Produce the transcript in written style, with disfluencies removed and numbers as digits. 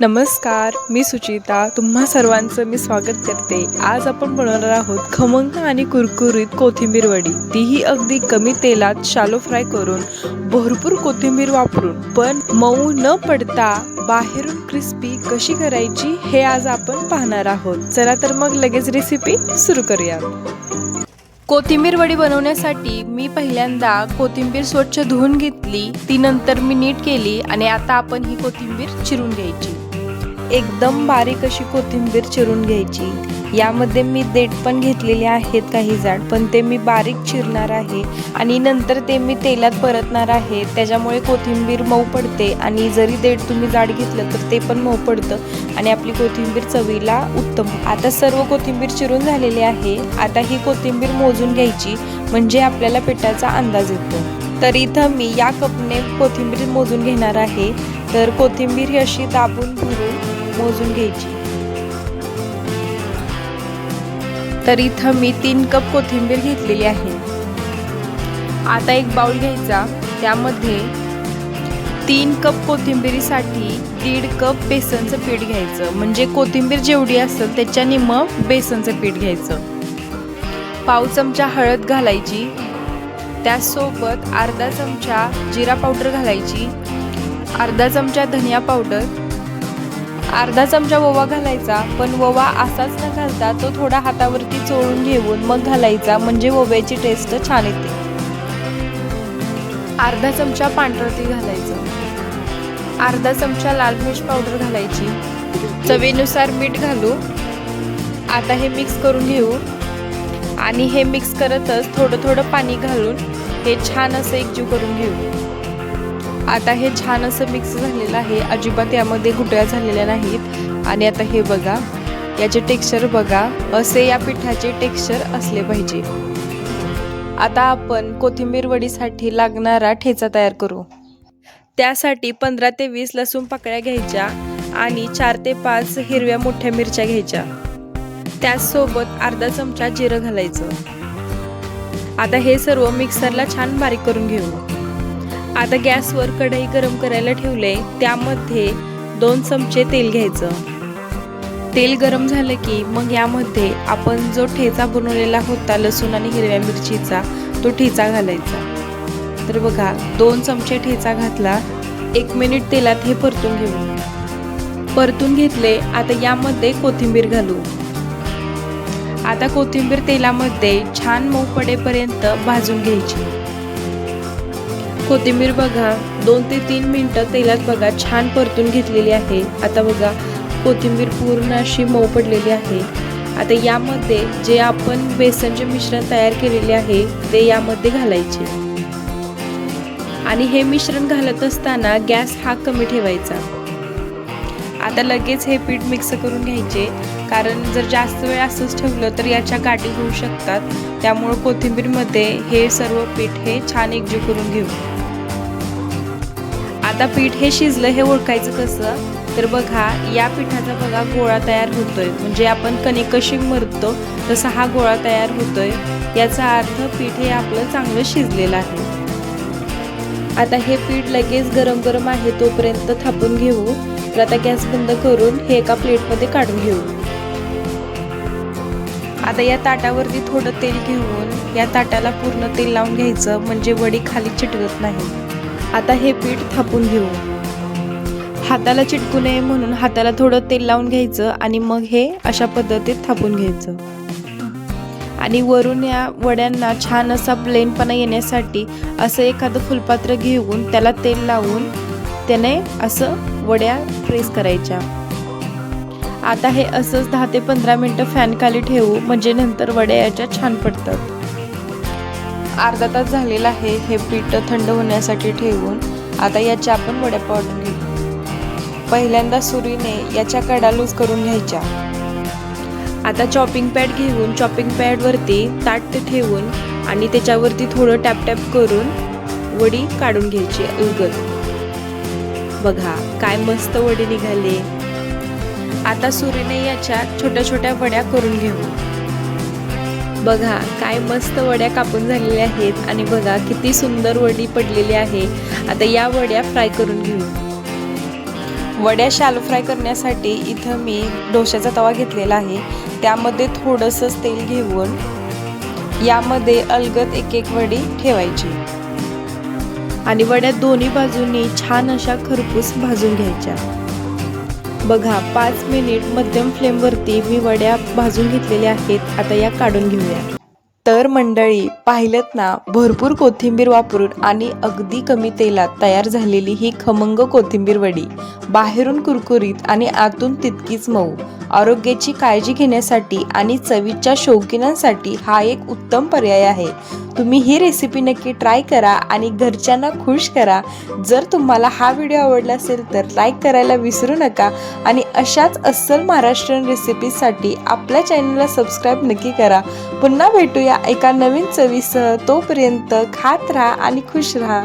नमस्कार, मी सुचिता. तुम्हा सर्वांचं मी स्वागत करते. आज आपण बनवणार आहोत खमंग आणि कुरकुरीत कोथिंबीर वडी. तीही अगदी कमी तेलात शालो फ्राय करून, भरपूर कोथिंबीर वापरून, पण मऊ न पडता बाहेरून क्रिस्पी कशी करायची हे आज आपण पाहणार आहोत. चला तर मग लगेच रेसिपी सुरू करूयात. कोथिंबीर वडी बनवण्यासाठी मी पहिल्यांदा कोथिंबीर स्वच्छ धुवून घेतली, ती नंतर मी नीट केली आणि आता आपण ही कोथिंबीर चिरून घ्यायची. एकदम बारीक अशी कोथिंबीर चिरून घ्यायची. यामध्ये मी देठ पण घेतलेले आहेत काही जाड, पण ते मी बारीक चिरणार आहे आणि नंतर ते मी तेलात परतणार आहे. त्याच्यामुळे कोथिंबीर मऊ पडते आणि जरी देठ तुम्ही जाड घेतलं तर ते पण मऊ पडतं आणि आपली कोथिंबीर चवीला उत्तम. आता सर्व कोथिंबीर चिरून झालेली आहे. आता ही कोथिंबीर मोजून घ्यायची म्हणजे आपल्याला पिठाचा अंदाज येतो. तर इथं मी या कपने कोथिंबीर मोजून घेणार आहे. तर कोथिंबीर ही अशी दाबून भरून मोजून घ्यायची. तर इथं मी 3 कप कोथिंबीर घेतलेली आहे. आता एक बाउल घ्यायचा, त्यामध्ये 3 कप कोथिंबीरीसाठी 1.5 कप बेसनचं पीठ घ्यायचं. म्हणजे कोथिंबीर जेवढी असेल त्याच्या निम्म बेसनचं पीठ घ्यायचं. पाव चमचा हळद घालायची, त्यासोबत अर्धा चमचा जिरा पावडर घालायची, अर्धा चमचा धनिया पावडर, अर्धा चमचा ओवा घालायचा. पण ओवा असाच न घालता तो थोडा हातावरती चोळून घेऊन मग घालायचा, म्हणजे ओव्याची टेस्ट छान येते. अर्धा चमचा पांढरं तीळ घालायचं, अर्धा चमचा लाल मिर्च पावडर घालायची, चवीनुसार मीठ घालू. आता हे मिक्स करून घेऊ आणि हे मिक्स करतच थोडं थोडं पाणी घालून हे छान असं एकजीव करून घेऊ. आता हे छान असं मिक्स झालेलं आहे, अजिबात यामध्ये गुठळ्या झालेल्या नाहीत. आणि आता हे बघा, याचे टेक्स्चर बघा, असे या पिठाचे टेक्स्चर असले पाहिजे. आता आपण कोथिंबीर वडीसाठी लागणारा ठेचा तयार करू. त्यासाठी 15 ते 20 लसूण पाकळ्या घ्यायच्या आणि 4 ते 5 हिरव्या मोठ्या मिरच्या घ्यायच्या. त्याचसोबत अर्धा चमचा जिरं घालायचं. आता हे सर्व मिक्सरला छान बारीक करून घेऊ. आता गॅसवर कढई गरम करायला ठेवले, त्यामध्ये 2 चमचे तेल घ्यायचं. तेल गरम झालं की मग यामध्ये आपण जो ठेचा बनवलेला होता लसूण आणि हिरव्या मिरचीचा, तो ठेचा घालायचा. तर बघा, 2 चमचे ठेचा घातला. 1 मिनिट तेलात हे परतून घेऊ. परतून घेतले. आता यामध्ये कोथिंबीर घालू. आता कोथिंबीर तेलामध्ये छान मऊ पडेपर्यंत भाजून घ्यायची. कोथिंबीर बघा 2 ते 3 मिनिटं तेलात बघा छान परतून घेतलेली आहे. आता बघा कोथिंबीर पूर्ण अशी मऊ पडलेली आहे. आता यामध्ये जे आपण बेसनचे मिश्रण तयार केलेले आहे ते यामध्ये घालायचे आणि हे मिश्रण घालत असताना गॅस हा कमी ठेवायचा. आता लगेच हे पीठ मिक्स करून घ्यायचे, कारण जर जास्त वेळ असंच ठेवलं तर याच्या गाठी होऊ शकतात. त्यामुळे कोथिंबीरमध्ये हे सर्व पीठ हे छान एकजीव करून घेऊ. आता पीठ हे शिजलं हे ओळखायचं कसं, तर बघा या पिठाचा बघा गोळा तयार होतोय, म्हणजे आपण कणिक कशी मरतो तसा हा गोळा तयार होतोय. याचा अर्थ पीठ हे आपलं चांगलं शिजलेलं आहे. आता हे पीठ लगेच गरम गरम आहे तोपर्यंत थापून घेऊ. तर आता गॅस बंद करून हे एका प्लेटमध्ये काढून घेऊ. आता या ताटावरती थोडं तेल घेऊन या ताटाला पूर्ण तेल लावून घ्यायचं, म्हणजे वडी खाली चिटकत नाही. आता हे पीठ थापून घेऊ. हाताला चिटकू नये म्हणून हाताला थोडं तेल लावून घ्यायचं आणि मग हे अशा पद्धतीत थापून घ्यायचं. आणि वरून या वड्यांना छान असा प्लेनपणा येण्यासाठी असं एखादं फुलपात्र घेऊन त्याला तेल लावून त्याने असं वड्या प्रेस करायच्या. आता हे असंच 10 ते 15 मिनिटं फॅन खाली ठेवू, म्हणजे नंतर वड्या याच्या छान पडतात. अर्धा तास झालेला आहे हे पीठ थंड होण्यासाठी ठेवून. आता याच्या आपण वड्या पाडून घेऊ. पहिल्यांदा सुरीने याच्या कडा लूज करून घ्यायच्या. आता चॉपिंग पॅड घेऊन चॉपिंग पॅडवरती ताट ठेवून आणि त्याच्यावरती थोडं टॅप टॅप करून वडी काढून घ्यायची उलगत. बघा काय मस्त वडी निघाली. आता सुरीने याच्या छोट्या छोट्या वड्या करून घेऊ. बघा काय मस्त वड्या कापून झालेल्या आहेत आणि बघा किती सुंदर वडी पडलेली आहे. आता या वड्या फ्राय करून घेऊ. वड्या शॅलो फ्राय करण्यासाठी इथं मी डोश्याचा तवा घेतलेला आहे. त्यामध्ये थोडंसं तेल घेऊन यामध्ये अलगद एक एक वडी ठेवायची आणि वड्या दोन्ही बाजूंनी छान अशा खरपूस भाजून घ्यायच्या. बघा 5 मिनिट मध्यम फ्लेमवरती मी वड्या भाजून घेतलेल्या आहेत. आता या काढून घेऊया. तर मंडळी पाहिलत ना, भरपूर कोथिंबीर वापरून आणि अगदी कमी तेलात तयार झालेली ही खमंग कोथिंबीर वडी, बाहेरून कुरकुरीत आणि आतून तितकीच मऊ. आरोग्याची काळजी घेण्यासाठी आणि चवीच्या शौकीनांसाठी हा एक उत्तम पर्याय आहे. तुम्ही ही रेसिपी नक्की ट्राय करा आणि घरच्यांना खुश करा. जर तुम्हाला हा व्हिडिओ आवडला असेल तर लाईक करायला विसरू नका आणि अशाच अस्सल महाराष्ट्रीयन रेसिपीसाठी आपल्या चॅनलला सबस्क्राईब नक्की करा. पुन्हा भेटूया एका नवीन चवीसह. तोपर्यंत खात राहा आणि खुश राहा.